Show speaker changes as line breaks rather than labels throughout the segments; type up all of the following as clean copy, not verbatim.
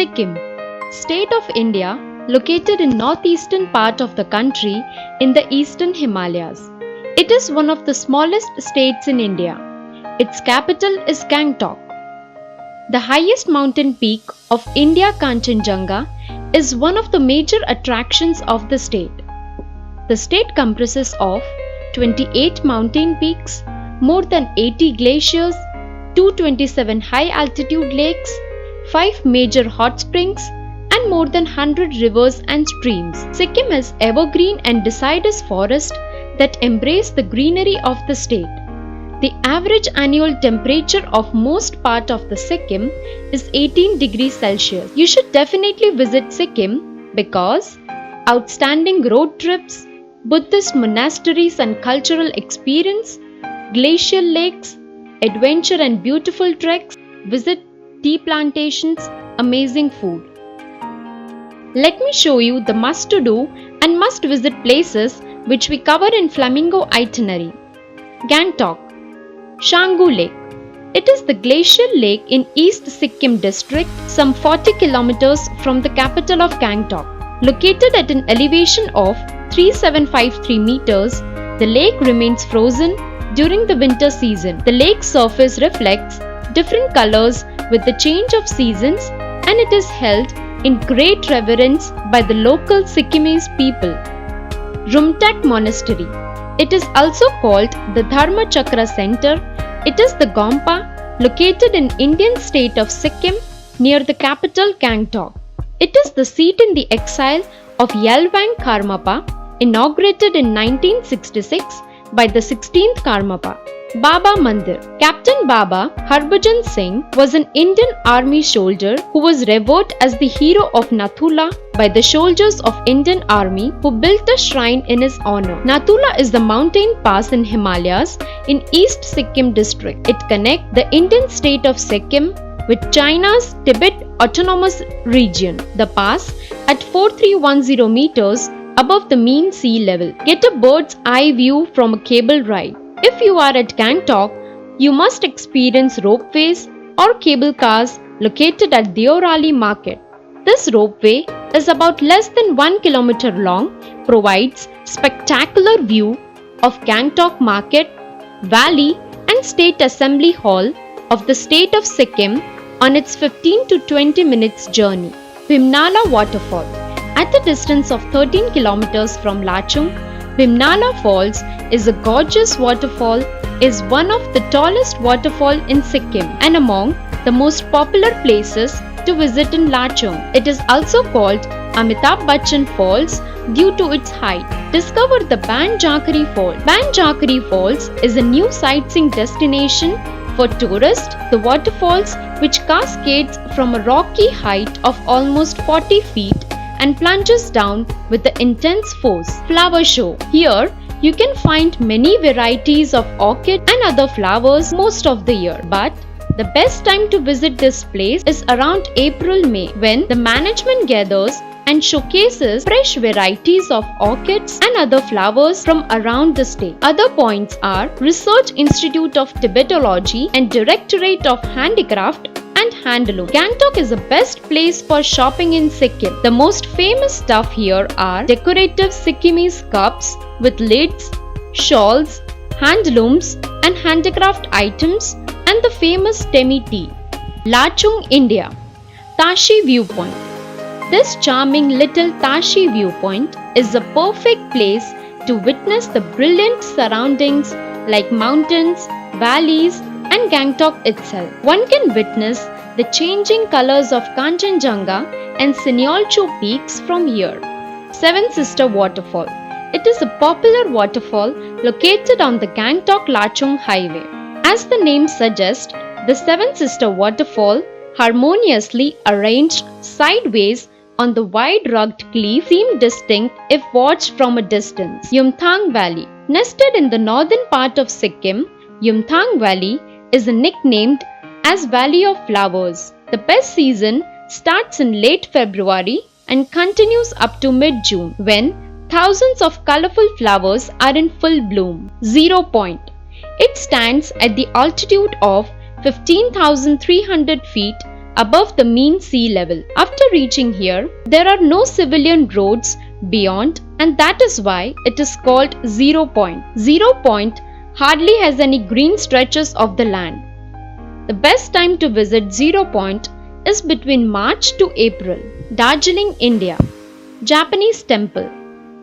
Sikkim, state of India, located in northeastern part of the country in the eastern Himalayas. It is one of the smallest states in India. Its capital is Gangtok. The highest mountain peak of India, Kanchenjunga, is one of the major attractions of the state. The state comprises of 28 mountain peaks, more than 80 glaciers, 227 high-altitude lakes, 5 major hot springs, and more than 100 rivers and streams. Sikkim has evergreen and deciduous forests that embrace the greenery of the state. The average annual temperature of most part of the Sikkim is 18 degrees Celsius. You should definitely visit Sikkim because outstanding road trips, Buddhist monasteries and cultural experience, glacial lakes, adventure and beautiful treks, visit tea plantations, amazing food. Let me show you the must-to-do and must-visit places which we cover in Flamingo itinerary. Gangtok, Shanggu Lake. It is the glacial lake in East Sikkim district, some 40 kilometers from the capital of Gangtok. Located at an elevation of 3753 meters, the lake remains frozen during the winter season. The lake surface reflects different colors with the change of seasons, and it is held in great reverence by the local Sikkimese people. Rumtak Monastery. It is also called the Dharma Chakra Center. It is the Gompa, located in Indian state of Sikkim near the capital Gangtok. It is the seat in the exile of Yalwang Karmapa, inaugurated in 1966 by the 16th Karmapa. Baba Mandir. Captain Baba Harbhajan Singh was an Indian army soldier who was revered as the hero of Nathula by the soldiers of Indian army who built a shrine in his honor. Nathula is the mountain pass in Himalayas in East Sikkim district. It connects the Indian state of Sikkim with China's Tibet Autonomous Region. The pass at 4310 meters above the mean sea level. Get a bird's eye view from a cable ride. If you are at Gangtok, you must experience ropeways or cable cars located at Deorali Market. This ropeway is about less than 1 kilometer long, provides spectacular view of Gangtok Market, Valley and State Assembly Hall of the state of Sikkim on its 15 to 20 minutes journey. Bhimnala Waterfall. At the distance of 13 kilometers from Lachung, Bhimnala Falls is a gorgeous waterfall, is one of the tallest waterfall in Sikkim and among the most popular places to visit in Lachung. It is also called Amitabh Bachchan Falls due to its height. Discover the Banjakari Falls. Banjakari Falls is a new sightseeing destination for tourists. The waterfalls, which cascades from a rocky height of almost 40 feet and plunges down with the intense force. Flower show. Here, you can find many varieties of orchid and other flowers most of the year. But the best time to visit this place is around April-May, when the management gathers and showcases fresh varieties of orchids and other flowers from around the state. Other points are Research Institute of Tibetology and Directorate of Handicraft and Handloom. Gangtok is the best place for shopping in Sikkim. The most famous stuff here are decorative Sikkimese cups with lids, shawls, handlooms and handicraft items, and the famous Temi tea. Lachung, India. Tashi Viewpoint. This charming little Tashi viewpoint is the perfect place to witness the brilliant surroundings like mountains, valleys, and Gangtok itself. One can witness the changing colors of Kanchenjunga and Sinyolchu peaks from here. Seven Sister Waterfall. It is a popular waterfall located on the Gangtok-Lachung highway. As the name suggests, the Seven Sister Waterfall, harmoniously arranged sideways on the wide rugged cliff, seem distinct if watched from a distance. Yumthang Valley. Nested in the northern part of Sikkim, Yumthang Valley is nicknamed as Valley of Flowers. The best season starts in late February and continues up to mid-June, when thousands of colorful flowers are in full bloom. 0 Point. It stands at the altitude of 15,300 feet above the mean sea level. After reaching here, there are no civilian roads beyond, and that is why it is called Zero Point. Zero Point hardly has any green stretches of the land. The best time to visit Zero Point is between March to April. Darjeeling, India. Japanese Temple.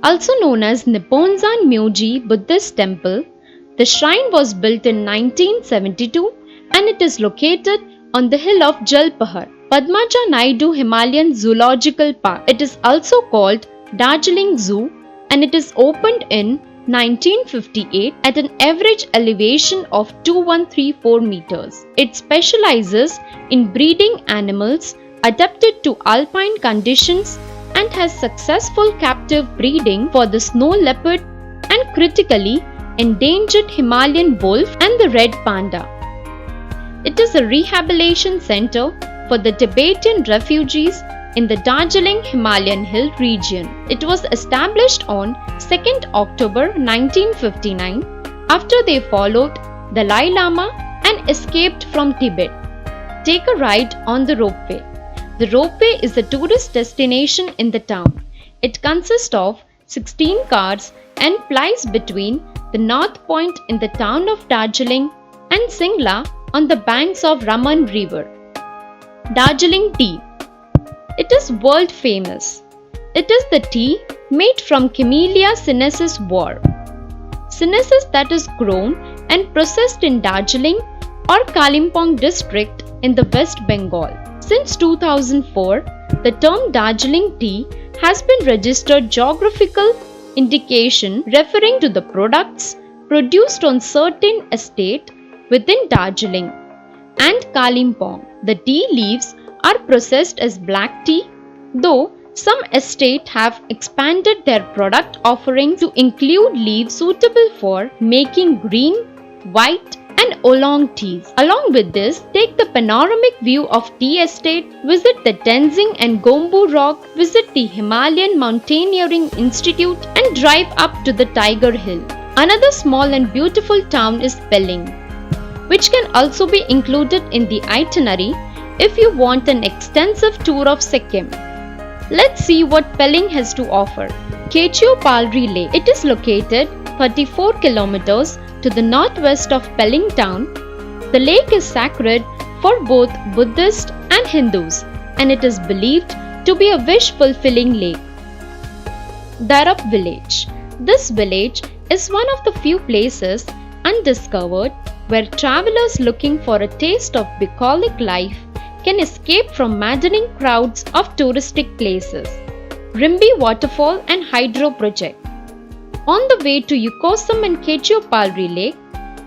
Also known as Nipponzan Myoji Buddhist Temple, the shrine was built in 1972 and it is located on the hill of Jalpahar. Padmaja Naidu Himalayan Zoological Park. It is also called Darjeeling Zoo and it is opened in 1958 at an average elevation of 2134 meters. It specializes in breeding animals adapted to alpine conditions and has successful captive breeding for the snow leopard and critically endangered Himalayan wolf and the red panda. It is a rehabilitation center for the Tibetan refugees in the Darjeeling Himalayan Hill region. It was established on 2nd October 1959 after they followed the Dalai Lama and escaped from Tibet. Take a ride on the ropeway. The ropeway is a tourist destination in the town. It consists of 16 cars and plies between the North Point in the town of Darjeeling and Singla on the banks of Raman River. Darjeeling tea. It is world famous. It is the tea made from Camellia sinensis var. Sinensis that is grown and processed in Darjeeling or Kalimpong district in the West Bengal. Since 2004, the term Darjeeling tea has been registered geographical indication referring to the products produced on certain estate within Darjeeling and Kalimpong. The tea leaves are processed as black tea, though some estates have expanded their product offering to include leaves suitable for making green, white and oolong teas. Along with this, take the panoramic view of tea estate, visit the Tenzing and Gombu Rock, visit the Himalayan Mountaineering Institute and drive up to the Tiger Hill. Another small and beautiful town is Pelling, which can also be included in the itinerary if you want an extensive tour of Sikkim. Let's see what Pelling has to offer. Kechio Palri Lake. It is located 34 kilometers to the northwest of Pelling town. The lake is sacred for both Buddhists and Hindus and it is believed to be a wish-fulfilling lake. Darup Village. This village is one of the few places undiscovered where travelers looking for a taste of bucolic life can escape from maddening crowds of touristic places. Rimbi Waterfall and Hydro Project. On the way to Ukosam and Kechopalri Lake,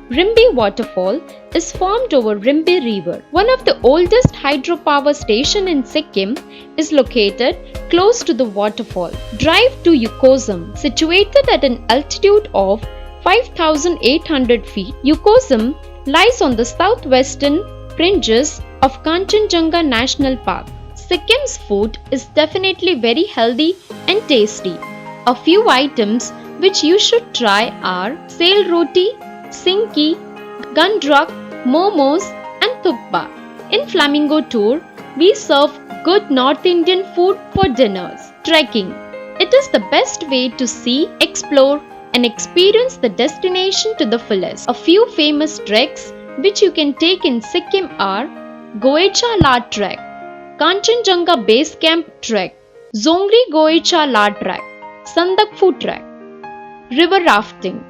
Rimbi Waterfall is formed over Rimbi River. One of the oldest hydropower station in Sikkim is located close to the waterfall. Drive to Ukosam, situated at an altitude of 5,800 feet. Ukosam lies on the southwestern fringes of Kanchenjunga National Park. Sikkim's food is definitely very healthy and tasty. A few items which you should try are sail roti, sinki, gundruk, momos and thukpa. In Flamingo Tour, we serve good North Indian food for dinners. Trekking. It is the best way to see, explore and experience the destination to the fullest. A few famous treks which you can take in Sikkim are Goecha La Trek, Kanchenjunga Base Camp Trek, Zongri Goecha La Trek, Sandakphu Trek. River rafting.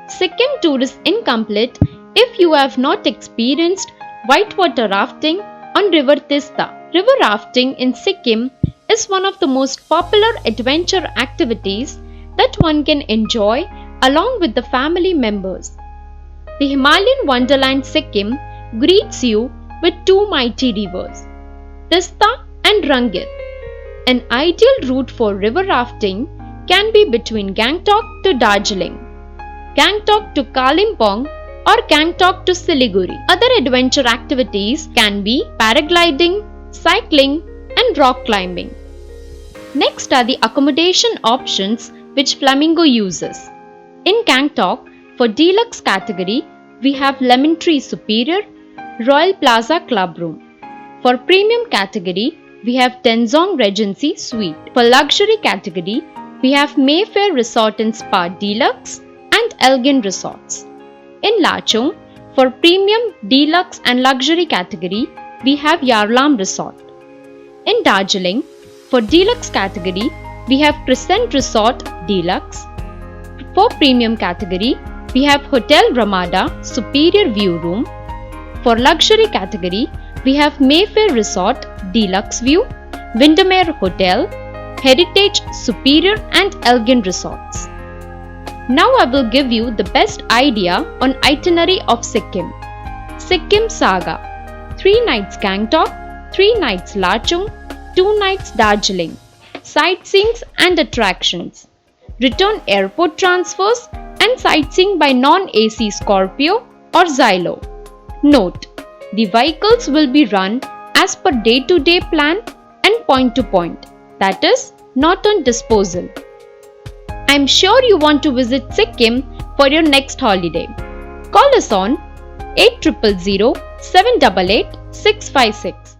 Sikkim tour is incomplete if you have not experienced whitewater rafting on River Tista. River rafting in Sikkim is one of the most popular adventure activities that one can enjoy along with the family members. The Himalayan Wonderland Sikkim greets you with two mighty rivers, Tista and Rangit. An ideal route for river rafting can be between Gangtok to Darjeeling, Gangtok to Kalimpong or Gangtok to Siliguri. Other adventure activities can be paragliding, cycling and rock climbing. Next are the accommodation options which Flamingo uses. In Gangtok, for deluxe category, we have Lemon Tree Superior, Royal Plaza Club Room. For premium category, we have Tenzong Regency Suite. For luxury category, we have Mayfair Resort and Spa Deluxe and Elgin Resorts. In Lachung, for premium, deluxe and luxury category, we have Yarlam Resort. In Darjeeling, for deluxe category, we have Crescent Resort Deluxe. For premium category, we have Hotel Ramada Superior View Room. For luxury category, we have Mayfair Resort Deluxe View, Windermere Hotel, Heritage Superior and Elgin Resorts. Now I will give you the best idea on itinerary of Sikkim. Sikkim Saga: 3 nights Gangtok, 3 nights Lachung, 2 nights Darjeeling. Sightseeing and attractions. Return airport transfers and sightseeing by non-AC Scorpio or Xylo. Note: the vehicles will be run as per day-to-day plan and point-to-point, that is, not on disposal. I am sure you want to visit Sikkim for your next holiday. Call us on 8000 788 656.